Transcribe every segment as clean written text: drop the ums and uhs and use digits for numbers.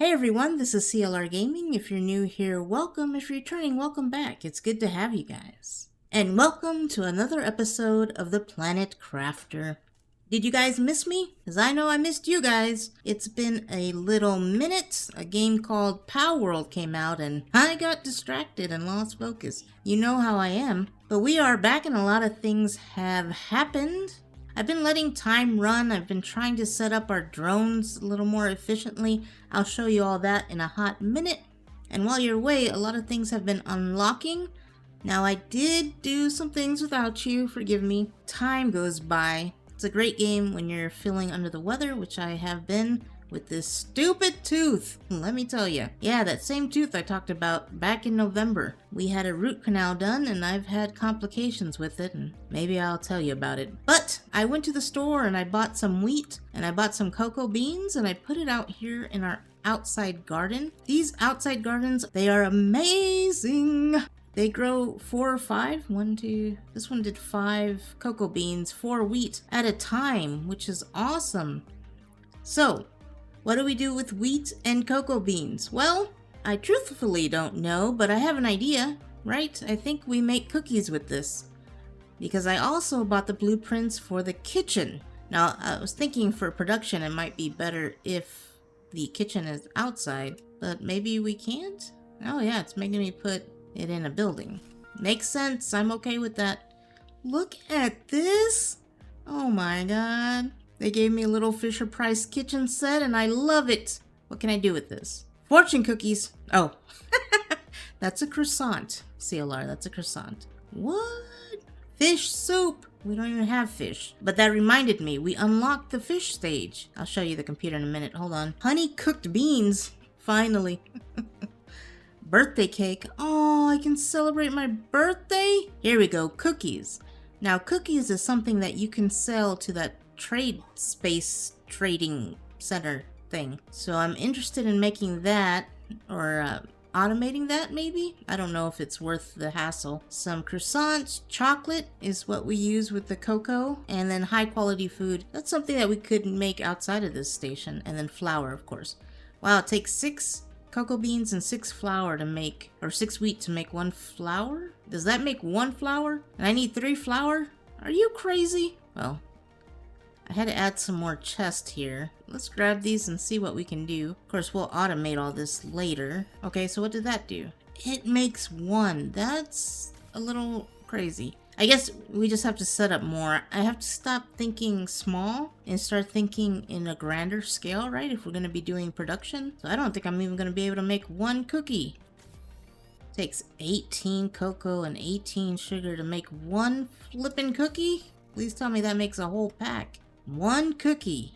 Hey everyone, this is CLRgaming. If you're new here, welcome. If you're returning, welcome back. It's good to have you guys. And welcome to another episode of the Planet Crafter. Did you guys miss me? Because I know I missed you guys. It's been a little minute. A game called Pow World came out and I got distracted and lost focus. You know how I am. But we are back and a lot of things have happened. I've been letting time run. I've been trying to set up our drones a little more efficiently. I'll show you all that in a hot minute. And while you're away, a lot of things have been unlocking. Now, I did do some things without you. Forgive me. Time goes by. It's a great game when you're feeling under the weather, which I have been with this stupid tooth. Let me tell you. Yeah, that same tooth I talked about back in November. We had a root canal done and I've had complications with it, and maybe I'll tell you about it. But I went to the store and I bought some wheat and I bought some cocoa beans and I put it out here in our outside garden. These outside gardens, they are amazing. They grow 4 or 5. This one did 5 cocoa beans, 4 wheat at a time, which is awesome. So, what do we do with wheat and cocoa beans? Well, I truthfully don't know, but I have an idea, right? I think we make cookies with this. Because I also bought the blueprints for the kitchen. Now, I was thinking for production it might be better if the kitchen is outside, but maybe we can't? Oh yeah, it's making me put it in a building. Makes sense, I'm okay with that. Look at this! Oh my god. They gave me a little Fisher-Price kitchen set and I love it. What can I do with this? Fortune cookies. Oh, that's a croissant. CLR, that's a croissant. What? Fish soup. We don't even have fish. But that reminded me, we unlocked the fish stage. I'll show you the computer in a minute. Hold on. Honey cooked beans. Finally. Birthday cake. Oh, I can celebrate my birthday? Here we go. Cookies. Now, cookies is something that you can sell to that trade space trading center thing. So I'm interested in making that or automating that maybe. I don't know if it's worth the hassle. Some croissants, chocolate is what we use with the cocoa, and then high quality food. That's something that we could make outside of this station, and then flour, of course. Wow, it takes 6 cocoa beans and 6 flour to make, or 6 wheat to make 1 flour? Does that make 1 flour? And I need 3 flour? Are you crazy? Well, I had to add some more chest here. Let's grab these and see what we can do. Of course, we'll automate all this later. Okay, so what did that do? It makes 1. That's a little crazy. I guess we just have to set up more. I have to stop thinking small and start thinking in a grander scale, right? If we're going to be doing production. So I don't think I'm even going to be able to make 1 cookie. It takes 18 cocoa and 18 sugar to make 1 flippin' cookie? Please tell me that makes a whole pack. 1 cookie.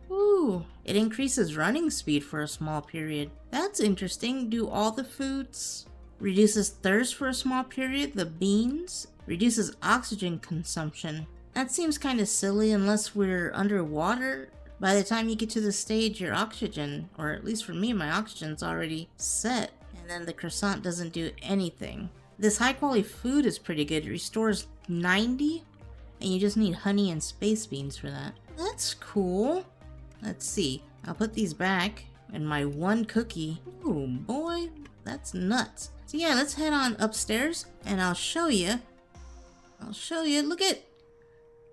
Ooh, it increases running speed for a small period. That's interesting. Do all the foods? Reduces thirst for a small period. The beans. Reduces oxygen consumption. That seems kind of silly unless we're underwater. By the time you get to the stage, your oxygen, or at least for me, my oxygen's already set. And then the croissant doesn't do anything. This high quality food is pretty good. It restores 90. And you just need honey and space beans for that. That's cool. Let's see. I'll put these back. And my 1 cookie. Oh boy, that's nuts. So yeah, let's head on upstairs. And I'll show you. Look at.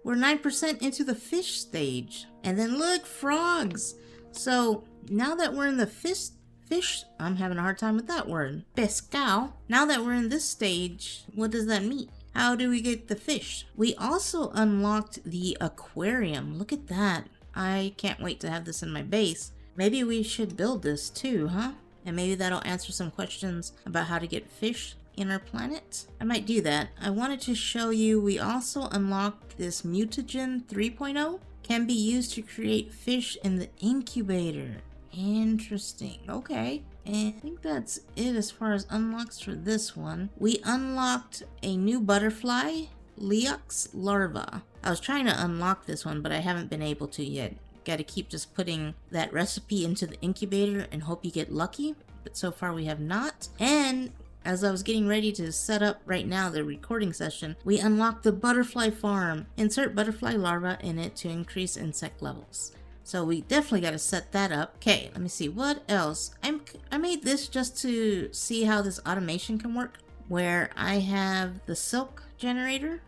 We're 9% into the fish stage. And then look, frogs. So now that we're in the fish, I'm having a hard time with that word. Pescao. Now that we're in this stage, what does that mean? How do we get the fish? We also unlocked the aquarium. Look at that. I can't wait to have this in my base. Maybe we should build this too, huh? And maybe that'll answer some questions about how to get fish in our planet. I might do that. I wanted to show you we also unlocked this mutagen 3.0. Can be used to create fish in the incubator. Interesting. Okay. And I think that's it as far as unlocks for this one. We unlocked a new butterfly, Leox larva. I was trying to unlock this one, but I haven't been able to yet. Gotta keep just putting that recipe into the incubator and hope you get lucky. But so far we have not. And as I was getting ready to set up right now the recording session, we unlocked the butterfly farm. Insert butterfly larva in it to increase insect levels. So we definitely got to set that up. Okay, let me see. What else? I made this just to see how this automation can work. Where I have the silk generator.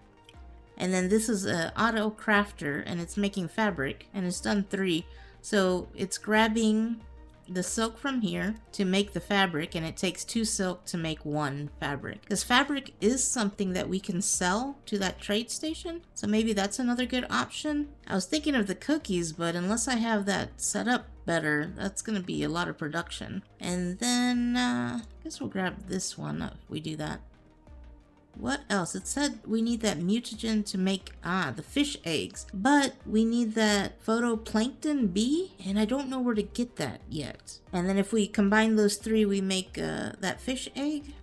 And then this is an auto crafter. And it's making fabric. And it's done 3. So it's grabbing the silk from here to make the fabric, and it takes 2 silk to make 1 fabric. This fabric is something that we can sell to that trade station, so maybe that's another good option. I was thinking of the cookies, but unless I have that set up better, that's gonna be a lot of production. And then I guess we'll grab this one if we do that. What else? It said we need that mutagen to make, the fish eggs. But we need that phytoplankton bee, and I don't know where to get that yet. And then if we combine those 3, we make that fish egg.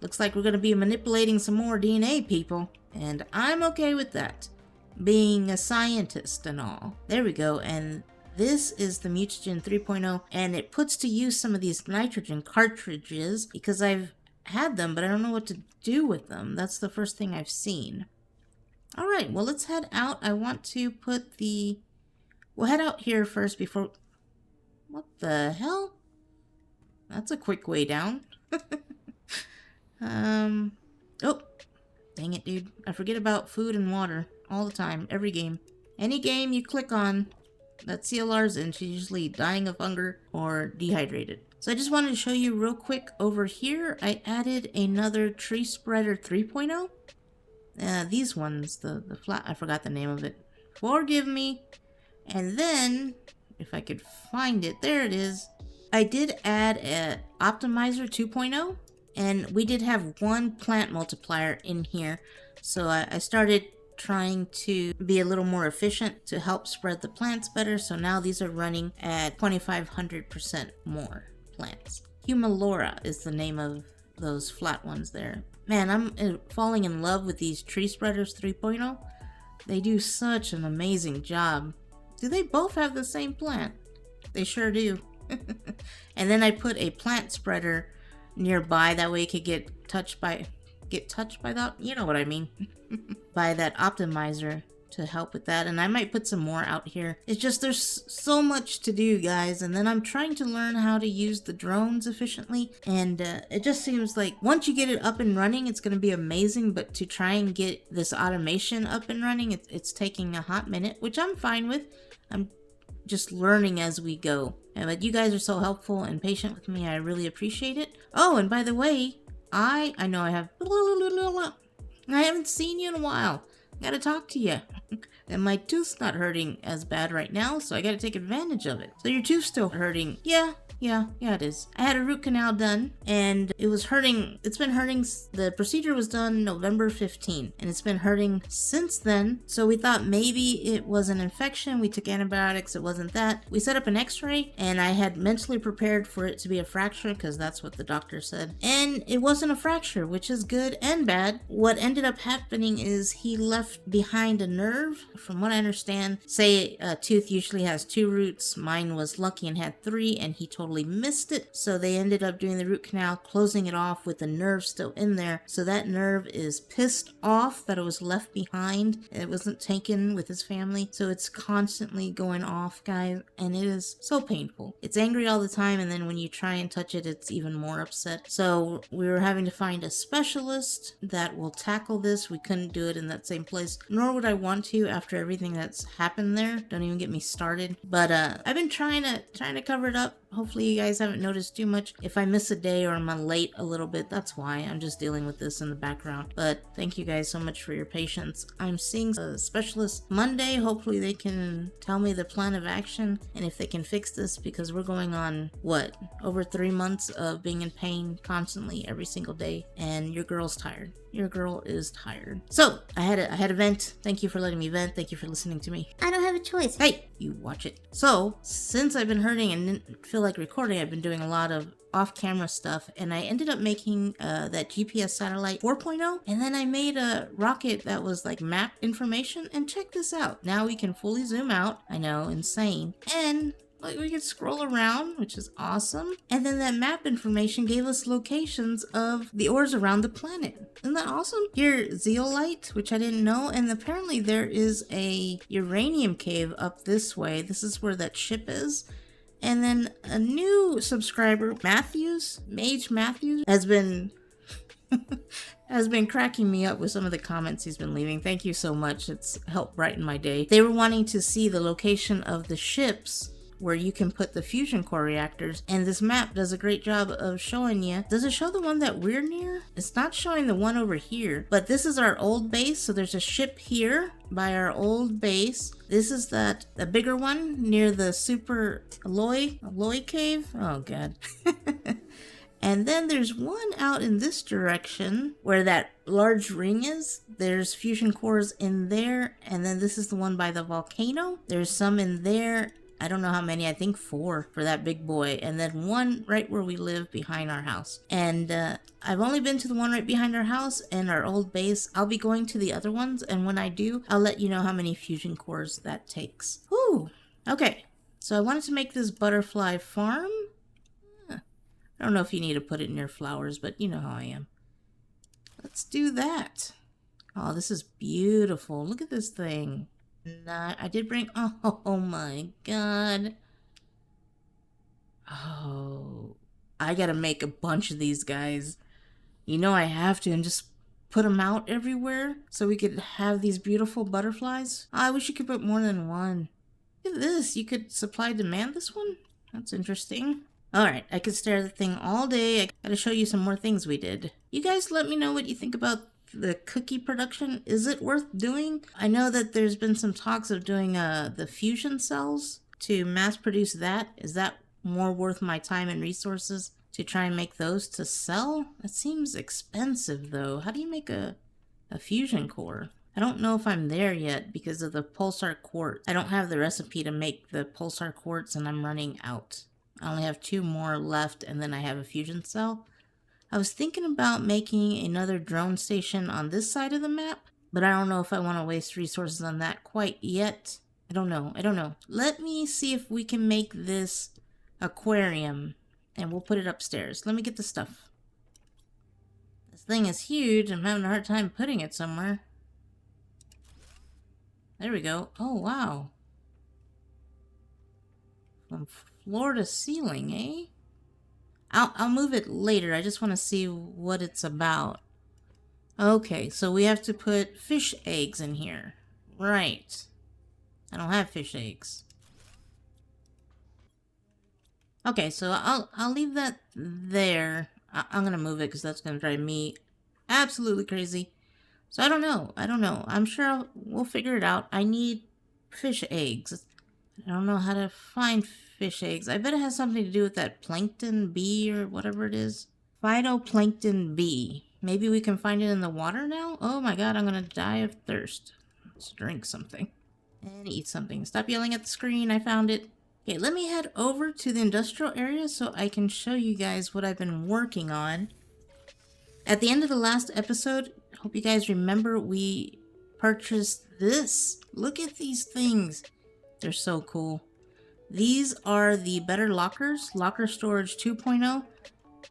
Looks like we're going to be manipulating some more DNA, people. And I'm okay with that. Being a scientist and all. There we go. And this is the mutagen 3.0, and it puts to use some of these nitrogen cartridges because I've had them, but I don't know what to do with them. That's the first thing I've seen. All right, well, let's head out. I want to put we'll head out here first before... What the hell? That's a quick way down. Oh, dang it, dude. I forget about food and water all the time, every game. Any game you click on that CLR's in, she's usually dying of hunger or dehydrated. So I just wanted to show you real quick over here. I added another tree spreader 3.0. These ones, the flat, I forgot the name of it. Forgive me. And then, if I could find it, there it is. I did add an Optimizer 2.0. And we did have 1 plant multiplier in here. So I started trying to be a little more efficient to help spread the plants better. So now these are running at 2,500% more plants. Humalora is the name of those flat ones there. Man, I'm falling in love with these tree spreaders 3.0. They do such an amazing job. Do they both have the same plant? They sure do. And then I put a plant spreader nearby, that way it could get touched by that, you know what I mean, by that optimizer to help with that. And I might put some more out here. It's just there's so much to do, guys, and then I'm trying to learn how to use the drones efficiently, and it just seems like once you get it up and running, it's going to be amazing, but to try and get this automation up and running, it's taking a hot minute, which I'm fine with. I'm just learning as we go. But you guys are so helpful and patient with me. I really appreciate it. Oh, and by the way, I know I haven't seen you in a while. I gotta talk to you. And my tooth's not hurting as bad right now, so I gotta take advantage of it. So your tooth's still hurting. Yeah, it is. I had a root canal done, and it was hurting. It's been hurting. The procedure was done November 15, and it's been hurting since then. So we thought maybe it was an infection. We took antibiotics. It wasn't that. We set up an x-ray, and I had mentally prepared for it to be a fracture, because that's what the doctor said. And it wasn't a fracture, which is good and bad. What ended up happening is he left behind a nerve. From what I understand, say a tooth usually has 2 roots. Mine was lucky and had 3, and he totally missed it, so they ended up doing the root canal, closing it off with the nerve still in there. So that nerve is pissed off that it was left behind. It wasn't taken with his family, so it's constantly going off, guys, and it is so painful. It's angry all the time, and then when you try and touch it, it's even more upset. So we were having to find a specialist that will tackle this. We couldn't do it in that same place, nor would I want to after everything that's happened there. Don't even get me started. But I've been trying to cover it up. Hopefully you guys haven't noticed too much. If I miss a day or I'm late a little bit, that's why. I'm just dealing with this in the background. But thank you guys so much for your patience. I'm seeing a specialist Monday. Hopefully they can tell me the plan of action and if they can fix this, because we're going on, what, over 3 months of being in pain constantly every single day, and your girl's tired. Your girl is tired. So I had a vent. Thank you for letting me vent. Thank you for listening to me. I don't have a choice. Hey, you watch it. So since I've been hurting and didn't feel like recording, I've been doing a lot of off-camera stuff, and I ended up making that GPS satellite 4.0, and then I made a rocket that was like map information, and check this out. Now we can fully zoom out. I know, insane. And Like, we could scroll around, which is awesome. And then that map information gave us locations of the ores around the planet. Isn't that awesome? Here, zeolite, which I didn't know. And apparently there is a uranium cave up this way. This is where that ship is. And then a new subscriber, Mage Matthews, has been cracking me up with some of the comments he's been leaving. Thank you so much. It's helped brighten my day. They were wanting to see the location of the ships where you can put the fusion core reactors, and this map does a great job of showing you. Does it show the one that we're near? It's not showing the one over here, but this is our old base, so there's a ship here by our old base. This is the bigger one near the super alloy cave. Oh god. And then there's one out in this direction where that large ring is. There's fusion cores in there, and then this is the one by the volcano. There's some in there. I don't know how many, I think 4 for that big boy, and then one right where we live behind our house. And I've only been to the one right behind our house and our old base. I'll be going to the other ones, and when I do, I'll let you know how many fusion cores that takes. Whew. Okay, so I wanted to make this butterfly farm. I don't know if you need to put it near flowers, but you know how I am. Let's do that. Oh, this is beautiful. Look at this thing. I did bring, oh my god. Oh, I gotta make a bunch of these guys. You know I have to, and just put them out everywhere so we could have these beautiful butterflies. I wish you could put more than one. Look at this, you could supply demand this one? That's interesting. Alright, I could stare at the thing all day. I gotta show you some more things we did. You guys let me know what you think about the cookie production. Is it worth doing? I know that there's been some talks of doing the fusion cells to mass produce that. Is that more worth my time and resources to try and make those to sell? It seems expensive though. How do you make a fusion core? I don't know if I'm there yet because of the pulsar quartz. I don't have the recipe to make the pulsar quartz and I'm running out. I only have 2 more left and then I have a fusion cell. I was thinking about making another drone station on this side of the map, but I don't know if I want to waste resources on that quite yet. I don't know. Let me see if we can make this aquarium and we'll put it upstairs. Let me get the stuff. This thing is huge. I'm having a hard time putting it somewhere. There we go. Oh, wow. From floor to ceiling, eh? I'll move it later. I just want to see what it's about. Okay, so we have to put fish eggs in here. Right. I don't have fish eggs. Okay, so I'll leave that there. I'm gonna move it because that's gonna drive me absolutely crazy. So I don't know. I'm sure we'll figure it out. I need fish eggs. I don't know how to find fish eggs. I bet it has something to do with that plankton bee or whatever it is. Phytoplankton bee. Maybe we can find it in the water now? Oh my god, I'm gonna die of thirst. Let's drink something. And eat something. Stop yelling at the screen, I found it. Okay, let me head over to the industrial area so I can show you guys what I've been working on. At the end of the last episode, I hope you guys remember we purchased this. Look at these things. They're so cool. These are the better lockers, Locker Storage 2.0,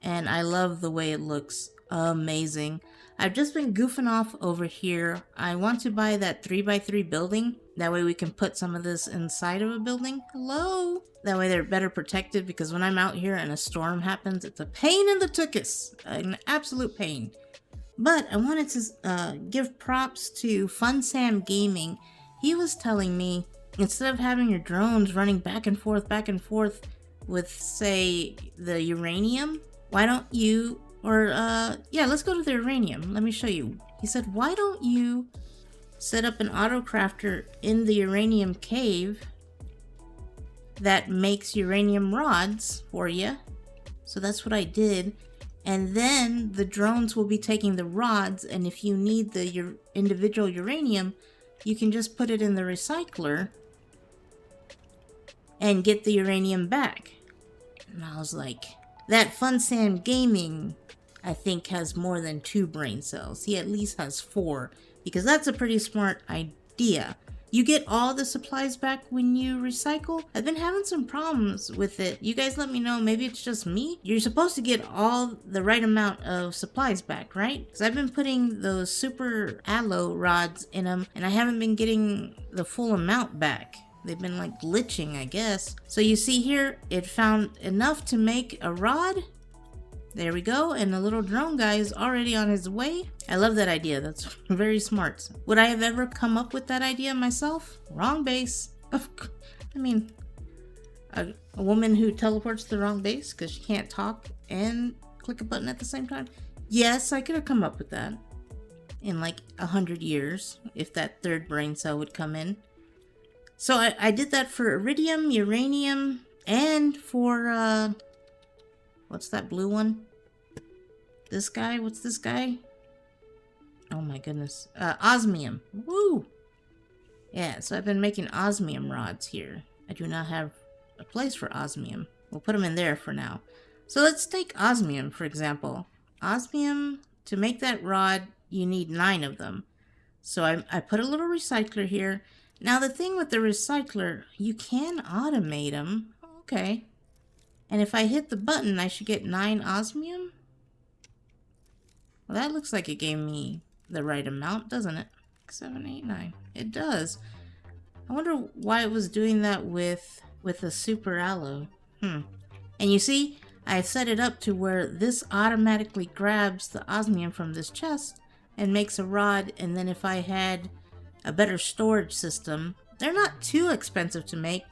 and I love the way it looks. Amazing. I've just been goofing off over here. I want to buy that 3x3 building. That way we can put some of this inside of a building. Hello? That way they're better protected, because when I'm out here and a storm happens, it's a pain in the tuchus. An absolute pain. But I wanted to give props to CLRgaming. He was telling me, instead of having your drones running back and forth with, say, the uranium, why don't you, yeah, let's go to the uranium. Let me show you. He said, why don't you set up an autocrafter in the uranium cave that makes uranium rods for you? So that's what I did. And then the drones will be taking the rods, and if you need the individual uranium, you can just put it in the recycler and get the uranium back. And I was like, that CLRgaming, I think, has more than 2 brain cells. He at least has 4, because that's a pretty smart idea. You get all the supplies back when you recycle. I've been having some problems with it. You guys let me know, maybe it's just me. You're supposed to get all the right amount of supplies back, right? Because I've been putting those super aloe rods in them and I haven't been getting the full amount back. They've been like glitching, I guess. So you see here, it found enough to make a rod. There we go, and the little drone guy is already on his way. I love that idea, that's very smart. Would I have ever come up with that idea myself? Wrong base. I mean, a woman who teleports to the wrong base because she can't talk and click a button at the same time? Yes, I could have come up with that in like 100 years, if that third brain cell would come in. So I did that for iridium, uranium, and for, what's that blue one? This guy? What's this guy? Oh my goodness. Osmium. Woo! Yeah, so I've been making osmium rods here. I do not have a place for osmium. We'll put them in there for now. So let's take osmium, for example. Osmium, to make that rod, you need 9 of them. So I put a little recycler here. Now the thing with the recycler, you can automate them. Okay. And if I hit the button, I should get 9 osmium? Well, that looks like it gave me the right amount, doesn't it? 7, 8, 9. It does. I wonder why it was doing that with the super aloe. And you see, I've set it up to where this automatically grabs the osmium from this chest and makes a rod. And then if I had a better storage system, they're not too expensive to make.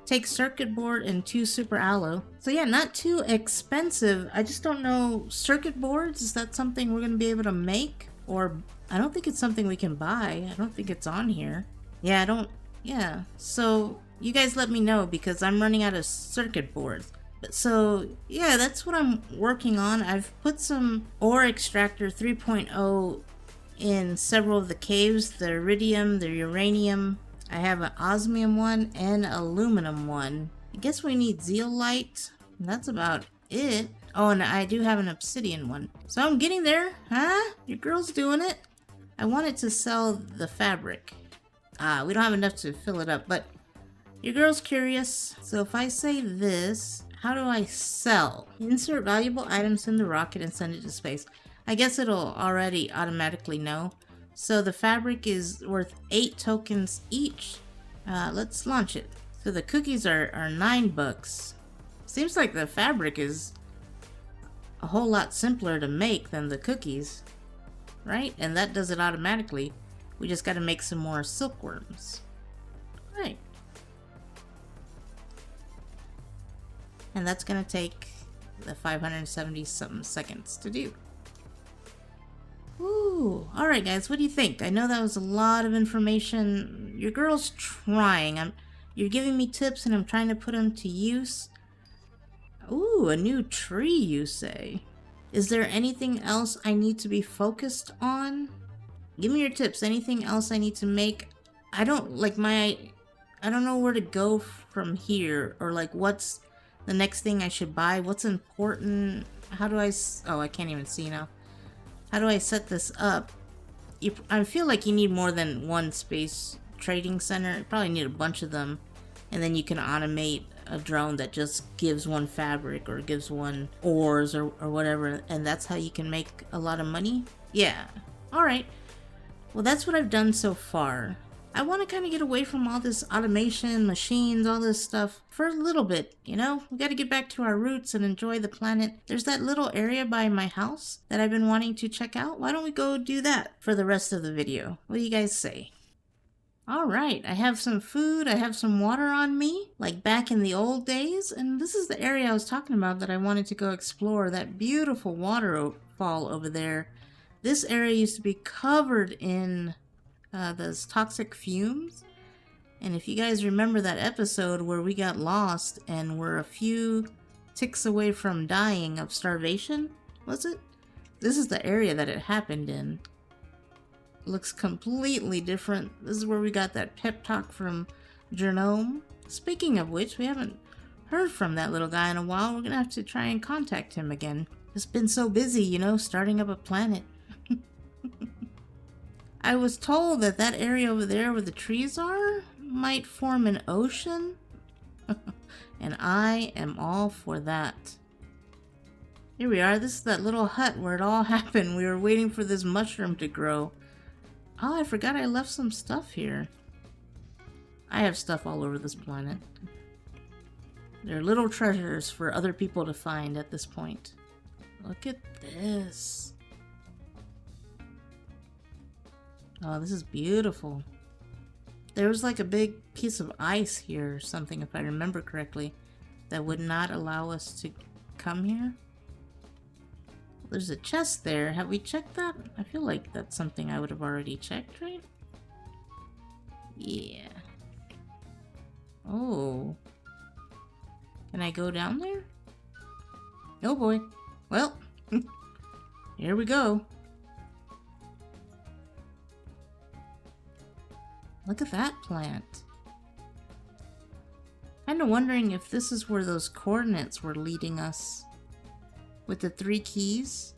Take circuit board and 2 super aloe. So yeah, not too expensive. I just don't know, circuit boards, is that something we're going to be able to make? Or I don't think it's something we can buy. I don't think it's on here. Yeah, so you guys let me know because I'm running out of circuit boards. So yeah, that's what I'm working on. I've put some ore extractor 3.0 in several of the caves, the iridium, the uranium. I have an osmium one and aluminum one. I guess we need zeolite. That's about it. Oh, and I do have an obsidian one. So I'm getting there. Huh? Your girl's doing it. I wanted to sell the fabric. We don't have enough to fill it up, but your girl's curious. So if I say this, how do I sell? Insert valuable items in the rocket and send it to space. I guess it'll already automatically know. So the fabric is worth 8 tokens each. Let's launch it. So the cookies are $9. Seems like the fabric is a whole lot simpler to make than the cookies, right? And that does it automatically. We just got to make some more silkworms. Right. And that's going to take the 570 something seconds to do. Ooh, alright guys, what do you think? I know that was a lot of information. Your girl's trying. You're giving me tips and I'm trying to put them to use. Ooh, a new tree, you say? Is there anything else I need to be focused on? Give me your tips. Anything else I need to make? I don't know where to go from here, or like what's the next thing I should buy? What's important? How do I... Oh, I can't even see now. How do I set this up? I feel like you need more than one space trading center. You probably need a bunch of them. And then you can automate a drone that just gives one fabric or gives one ores or whatever. And that's how you can make a lot of money? Yeah. Alright. Well, that's what I've done so far. I want to kind of get away from all this automation, machines, all this stuff for a little bit, you know? We got to get back to our roots and enjoy the planet. There's that little area by my house that I've been wanting to check out. Why don't we go do that for the rest of the video? What do you guys say? Alright, I have some food, I have some water on me, like back in the old days. And this is the area I was talking about that I wanted to go explore, that beautiful waterfall over there. This area used to be covered in those toxic fumes. And if you guys remember that episode where we got lost and were a few ticks away from dying of starvation, was it? This is the area that it happened in. Looks completely different. This is where we got that pep talk from Genome. Speaking of which, we haven't heard from that little guy in a while. We're gonna have to try and contact him again. Just been so busy, you know, starting up a planet. I was told that that area over there where the trees are might form an ocean. And I am all for that. Here we are. This is that little hut where it all happened. We were waiting for this mushroom to grow. Oh, I forgot I left some stuff here. I have stuff all over this planet. They're little treasures for other people to find at this point. Look at this. Oh, this is beautiful. There was like a big piece of ice here or something, if I remember correctly, that would not allow us to come here. There's a chest there. Have we checked that? I feel like that's something I would have already checked, right? Yeah. Oh. Can I go down there? Oh boy. Well, here we go. Look at that plant. Kinda wondering if this is where those coordinates were leading us. With the 3 keys.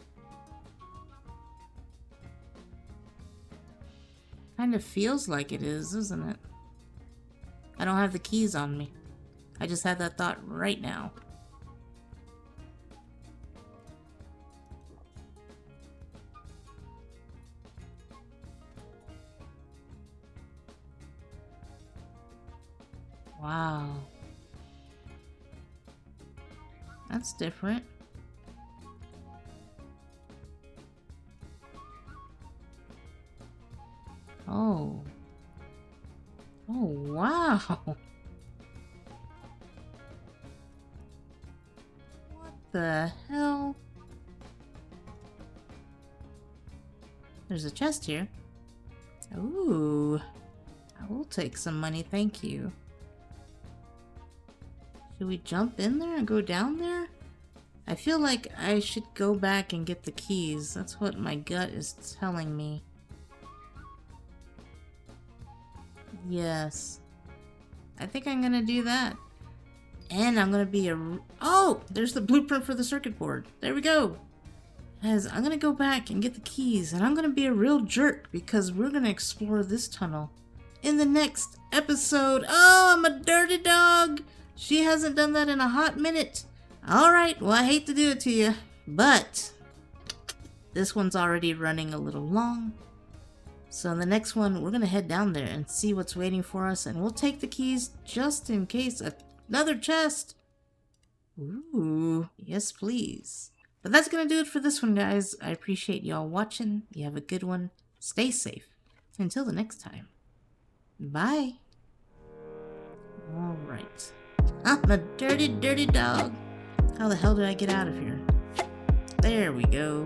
Kinda feels like it is, isn't it? I don't have the keys on me. I just had that thought right now. Wow. That's different. Oh. Oh, wow. What the hell? There's a chest here. Ooh. I will take some money, thank you. Should we jump in there and go down there? I feel like I should go back and get the keys. That's what my gut is telling me. Yes. I think I'm gonna do that. And I'm gonna be a... Oh! There's the blueprint for the circuit board. There we go. Guys, I'm gonna go back and get the keys. And I'm gonna be a real jerk because we're gonna explore this tunnel in the next episode. Oh, I'm a dirty dog! She hasn't done that in a hot minute. Alright, well, I hate to do it to you, but this one's already running a little long. So in the next one, we're going to head down there and see what's waiting for us, and we'll take the keys just in case another chest. Ooh, yes please. But that's going to do it for this one, guys. I appreciate y'all watching. You have a good one. Stay safe. Until the next time. Bye. Alright. I'm a dirty, dirty dog. How the hell did I get out of here? There we go.